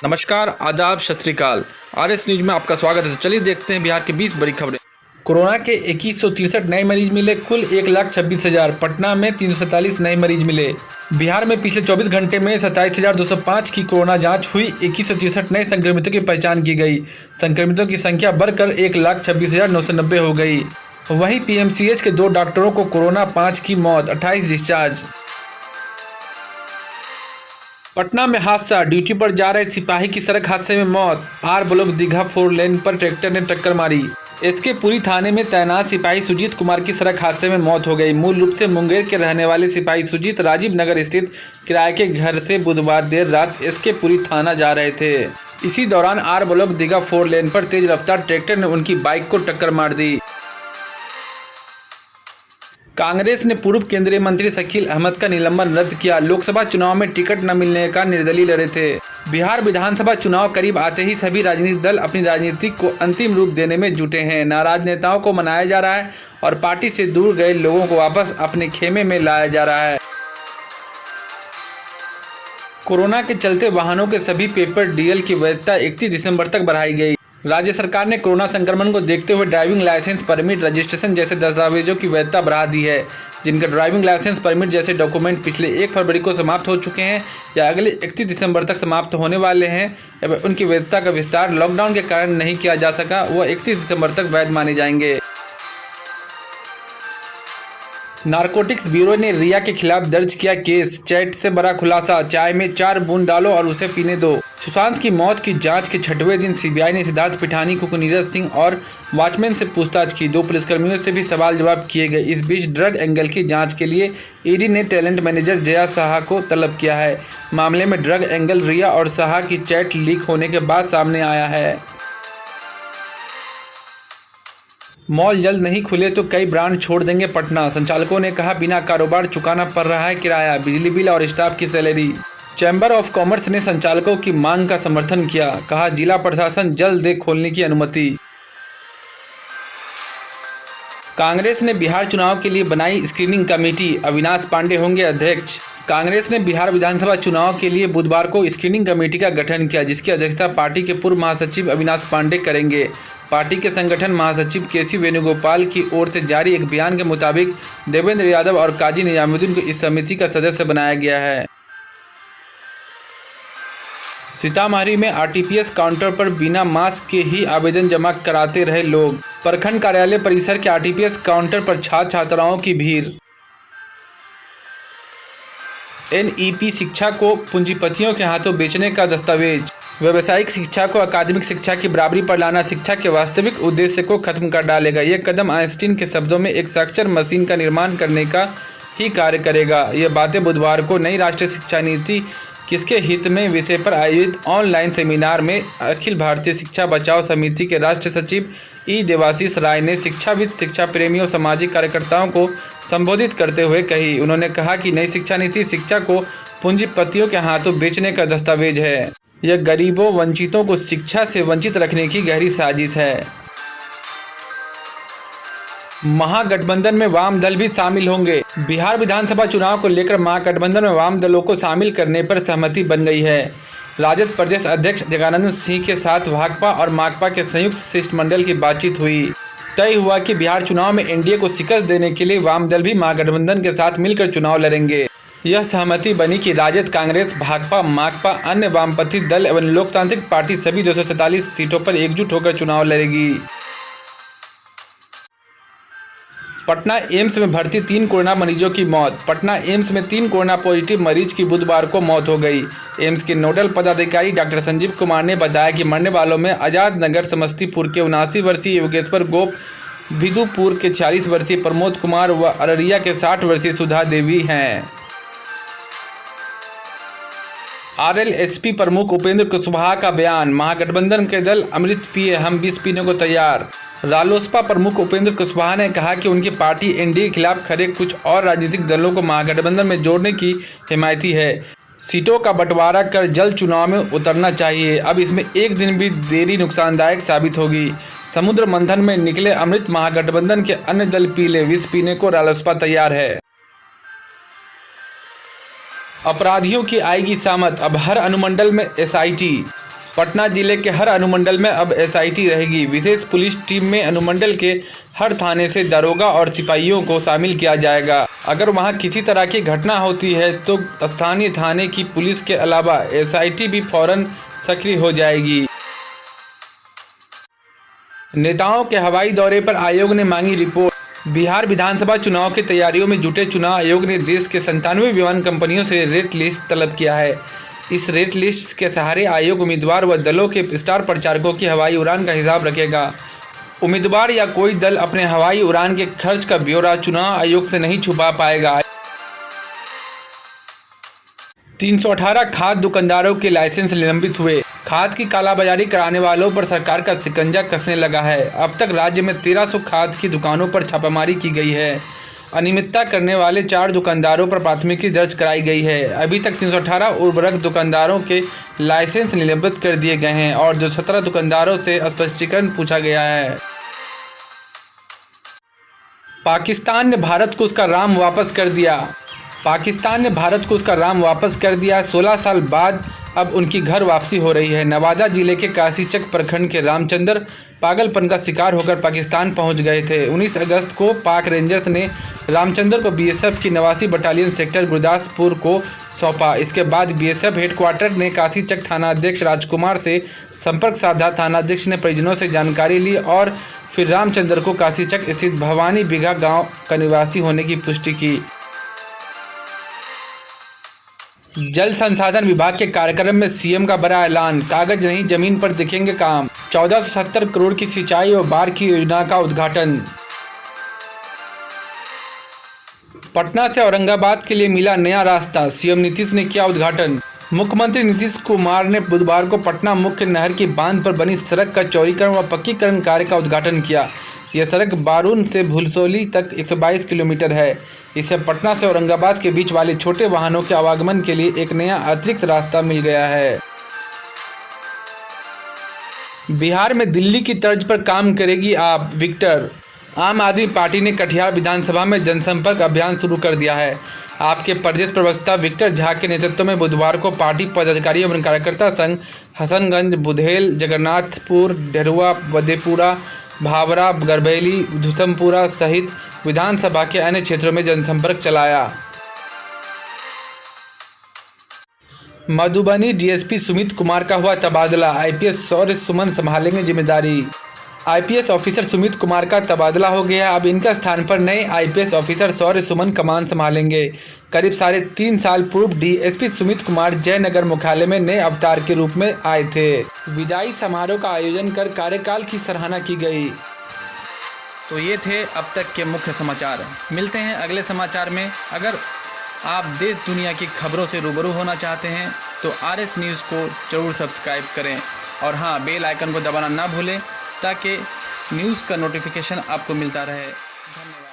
नमस्कार, आदाब, सत श्री अकाल। आरएस न्यूज में आपका स्वागत है। चलिए देखते हैं बिहार की 20 बड़ी खबरें। कोरोना के 2163 नए मरीज मिले। कुल 1,26,000। पटना में 347 नए मरीज मिले। बिहार में पिछले 24 घंटे में 27,205 की कोरोना जांच हुई। 2163 नए संक्रमितों की पहचान की गई। संक्रमितों की संख्या बढ़कर 1,26,990 हो गई। वहीं पीएमसीएच के 2 डॉक्टरों को कोरोना, 5 की मौत, 28 डिस्चार्ज। पटना में हादसा। ड्यूटी पर जा रहे सिपाही की सड़क हादसे में मौत। आर ब्लॉक दीघा 4 लेन पर ट्रैक्टर ने टक्कर मारी। एसके पुरी थाने में तैनात सिपाही सुजीत कुमार की सड़क हादसे में मौत हो गई। मूल रूप से मुंगेर के रहने वाले सिपाही सुजीत राजीव नगर स्थित किराए के घर से बुधवार देर रात एसके पुरी थाना जा रहे थे। इसी दौरान आर ब्लॉक दीघा 4 लेन पर तेज रफ्तार ट्रैक्टर ने उनकी बाइक को टक्कर मार दी। कांग्रेस ने पूर्व केंद्रीय मंत्री शकील अहमद का निलंबन रद्द किया। लोकसभा चुनाव में टिकट न मिलने का निर्दलीय लड़े थे। बिहार विधानसभा चुनाव करीब आते ही सभी राजनीतिक दल अपनी राजनीति को अंतिम रूप देने में जुटे हैं। नाराज नेताओं को मनाया जा रहा है और पार्टी से दूर गए लोगों को वापस अपने खेमे में लाया जा रहा है। कोरोना के चलते वाहनों के सभी पेपर डीएल की वैधता 31 दिसंबर तक बढ़ाई गई। राज्य सरकार ने कोरोना संक्रमण को देखते हुए ड्राइविंग लाइसेंस, परमिट, रजिस्ट्रेशन जैसे दस्तावेजों की वैधता बढ़ा दी है। जिनका ड्राइविंग लाइसेंस, परमिट जैसे डॉक्यूमेंट पिछले 1 फरवरी को समाप्त हो चुके हैं या अगले 31 दिसंबर तक समाप्त होने वाले हैं एवं उनकी वैधता का विस्तार लॉकडाउन के कारण नहीं किया जा सका, वह 31 दिसंबर तक वैध माने जाएंगे। नारकोटिक्स ब्यूरो ने रिया के खिलाफ दर्ज किया केस। चैट से बड़ा खुलासा। चाय में 4 बूंद डालो और उसे पीने दो। सुशांत की मौत की जांच के 6वें दिन सीबीआई ने सिद्धार्थ पिठानी को, नीरज सिंह और वॉचमैन से पूछताछ की। 2 पुलिसकर्मियों से भी सवाल जवाब किए गए। इस बीच ड्रग एंगल की जांच के लिए ईडी ने टैलेंट मैनेजर जया साहा को तलब किया है। मामले में ड्रग एंगल रिया और साहा की चैट लीक होने के बाद सामने आया है। मॉल जल्द नहीं खुले तो कई ब्रांड छोड़ देंगे पटना। संचालकों ने कहा, बिना कारोबार चुकाना पड़ रहा है किराया, बिजली बिल और स्टाफ की सैलरी। चैम्बर ऑफ कॉमर्स ने संचालकों की मांग का समर्थन किया। कहा, जिला प्रशासन जल्द दे खोलने की अनुमति। कांग्रेस ने बिहार चुनाव के लिए बनाई स्क्रीनिंग कमेटी। अविनाश पांडे होंगे अध्यक्ष। कांग्रेस ने बिहार विधानसभा चुनाव के लिए बुधवार को स्क्रीनिंग कमेटी का गठन किया, जिसकी अध्यक्षता पार्टी के पूर्व महासचिव अविनाश पांडे करेंगे। पार्टी के संगठन महासचिव केसी वेणुगोपाल की ओर से जारी एक बयान के मुताबिक देवेंद्र यादव और काजी निजामुद्दीन को इस समिति का सदस्य बनाया गया है। सीतामढ़ी में आरटीपीएस काउंटर पर बिना मास्क के ही आवेदन जमा कराते रहे लोग। प्रखंड कार्यालय परिसर के आरटीपीएस काउंटर पर छात्र छात्राओं की भीड़। एनईपी शिक्षा को पूंजीपतियों के हाथों बेचने का दस्तावेज। व्यावसायिक शिक्षा को अकादमिक शिक्षा की बराबरी पर लाना शिक्षा के वास्तविक उद्देश्य को खत्म कर डालेगा। यह कदम आइंस्टीन के शब्दों में एक साक्षर मशीन का निर्माण करने का ही कार्य करेगा। ये बातें बुधवार को नई राष्ट्रीय शिक्षा नीति किसके हित में विषय पर आयोजित ऑनलाइन सेमिनार में अखिल भारतीय शिक्षा बचाओ समिति के राष्ट्रीय सचिव ई देवाशीष राय ने शिक्षाविद, शिक्षा प्रेमियों, सामाजिक कार्यकर्ताओं को संबोधित करते हुए कही। उन्होंने कहा कि नई शिक्षा नीति शिक्षा को पूंजीपतियों के हाथों बेचने का दस्तावेज है। यह गरीबों, वंचितों को शिक्षा से वंचित रखने की गहरी साजिश है। महागठबंधन में वाम दल भी शामिल होंगे। बिहार विधानसभा चुनाव को लेकर महागठबंधन में वाम दलों को शामिल करने पर सहमति बन गई है। राजद प्रदेश अध्यक्ष जगदानंद सिंह के साथ भाकपा और माकपा के संयुक्त शिष्टमंडल की बातचीत हुई। तय हुआ कि बिहार चुनाव में एनडीए को शिकस्त देने के लिए वाम दल भी महागठबंधन के साथ मिलकर चुनाव लड़ेंगे। यह सहमति बनी कि राजद, कांग्रेस, भाकपा, माकपा, अन्य वामपंथी दल एवं लोकतांत्रिक पार्टी सभी 244 सीटों पर एकजुट होकर चुनाव लड़ेगी। पटना एम्स में भर्ती 3 कोरोना मरीजों की मौत। पटना एम्स में 3 कोरोना पॉजिटिव मरीज की बुधवार को मौत हो गई। एम्स के नोडल पदाधिकारी डॉक्टर संजीव कुमार ने बताया कि मरने वालों में आजाद नगर समस्तीपुर के 79 वर्षीय योगेश्वर गोप, विदुपुर के 46 वर्षीय प्रमोद कुमार व अररिया के 60 वर्षीय सुधा देवी हैं। आरएलएसपी प्रमुख उपेंद्र कुशवाहा का बयान। महागठबंधन के दल अमृत पिए, हम विष पीने को तैयार। रालोसपा प्रमुख उपेंद्र कुशवाहा ने कहा कि उनकी पार्टी एनडीए के खिलाफ खड़े कुछ और राजनीतिक दलों को महागठबंधन में जोड़ने की हिमायती है। सीटों का बंटवारा कर जल्द चुनाव में उतरना चाहिए। अब इसमें एक दिन भी देरी नुकसानदायक साबित होगी। समुद्र मंथन में निकले अमृत महागठबंधन के अन्य दल पी ले, विष पीने को रालोसपा तैयार है। अपराधियों की आएगी सामत, अब हर अनुमंडल में एसआईटी। पटना जिले के हर अनुमंडल में अब एसआईटी रहेगी। विशेष पुलिस टीम में अनुमंडल के हर थाने से दरोगा और सिपाहियों को शामिल किया जाएगा। अगर वहां किसी तरह की घटना होती है तो स्थानीय थाने की पुलिस के अलावा एसआईटी भी फौरन सक्रिय हो जाएगी। नेताओं के हवाई दौरे पर आयोग ने मांगी रिपोर्ट। बिहार विधानसभा चुनाव की तैयारियों में जुटे चुनाव आयोग ने देश के 97 विमान कंपनियों से रेट लिस्ट तलब किया है। इस रेट लिस्ट के सहारे आयोग उम्मीदवार व दलों के स्टार प्रचारकों की हवाई उड़ान का हिसाब रखेगा। उम्मीदवार या कोई दल अपने हवाई उड़ान के खर्च का ब्यौरा चुनाव आयोग से नहीं छुपा पाएगा। 318 खाद दुकानदारों के लाइसेंस निलंबित हुए। खाद की कालाबाजारी कराने वालों पर सरकार का शिकंजा कसने लगा है। अब तक राज्य में 1300 खाद की दुकानों पर छापामारी की गई है। अनियमितता करने वाले 4 दुकानदारों पर प्राथमिकी दर्ज कराई गई है। अभी तक 318 उर्वरक दुकानदारों के लाइसेंस निलंबित कर दिए गए हैं और जो 17 दुकानदारों से स्पष्टीकरण पूछा गया है। पाकिस्तान ने भारत को उसका राम वापस कर दिया। पाकिस्तान ने भारत को उसका राम वापस कर दिया। 16 साल बाद अब उनकी घर वापसी हो रही है। नवादा जिले के काशीचक प्रखंड के रामचंद्र पागलपन का शिकार होकर पाकिस्तान पहुंच गए थे। 19 अगस्त को पाक रेंजर्स ने रामचंद्र को बीएसएफ की 89 बटालियन सेक्टर गुरदासपुर को सौंपा। इसके बाद बीएसएफ हेडक्वार्टर ने काशीचक थानाध्यक्ष राजकुमार से संपर्क साधा। थानाध्यक्ष ने परिजनों से जानकारी ली और फिर रामचंद्र को काशीचक स्थित भवानी बिघा गाँव का निवासी होने की पुष्टि की। जल संसाधन विभाग के कार्यक्रम में सीएम का बड़ा ऐलान। कागज नहीं जमीन पर दिखेंगे काम। 1470 करोड़ की सिंचाई और बाढ़ की योजना का उद्घाटन। पटना से औरंगाबाद के लिए मिला नया रास्ता। सीएम नीतीश ने किया उद्घाटन। मुख्यमंत्री नीतीश कुमार ने बुधवार को पटना मुख्य नहर की बांध पर बनी सड़क का चौड़ीकरण व पक्कीकरण कार्य का उद्घाटन किया। यह सड़क बारून से भुलसोली तक 122 किलोमीटर है। इससे पटना से औरंगाबाद के बीच वाले छोटे वाहनों के आवागमन के लिए एक नया अतिरिक्त रास्ता मिल गया है। बिहार में दिल्ली की तर्ज पर काम करेगी आप, विक्टर। आम आदमी पार्टी ने कटिहार विधानसभा में जनसंपर्क अभियान शुरू कर दिया है। आपके प्रदेश प्रवक्ता विक्टर झा के नेतृत्व में बुधवार को पार्टी पदाधिकारी एवं कार्यकर्ता संघ हसनगंज, बुधेल, जगन्नाथपुर, ढेरुआ, मधेपुरा, भावरा, गरबैली, धुसमपुरा सहित विधानसभा के अन्य क्षेत्रों में जनसंपर्क चलाया। मधुबनी डीएसपी सुमित कुमार का हुआ तबादला। आईपीएस शौर्य सुमन संभालेंगे जिम्मेदारी। आईपीएस ऑफिसर सुमित कुमार का तबादला हो गया। अब इनका स्थान पर नए आईपीएस ऑफिसर शौर्य सुमन कमान संभालेंगे। करीब 3.5 साल पूर्व डीएसपी सुमित कुमार जयनगर मुख्यालय में नए अवतार के रूप में आए थे। विदाई समारोह का आयोजन कर कार्यकाल की सराहना की गई। तो ये थे अब तक के मुख्य समाचार। मिलते हैं अगले समाचार में। अगर आप देश दुनिया की खबरों से रूबरू होना चाहते हैं तो आरएस न्यूज़ को जरूर सब्सक्राइब करें और हाँ, बेल आइकन को दबाना ना भूलें ताकि न्यूज़ का नोटिफिकेशन आपको मिलता रहे। धन्यवाद।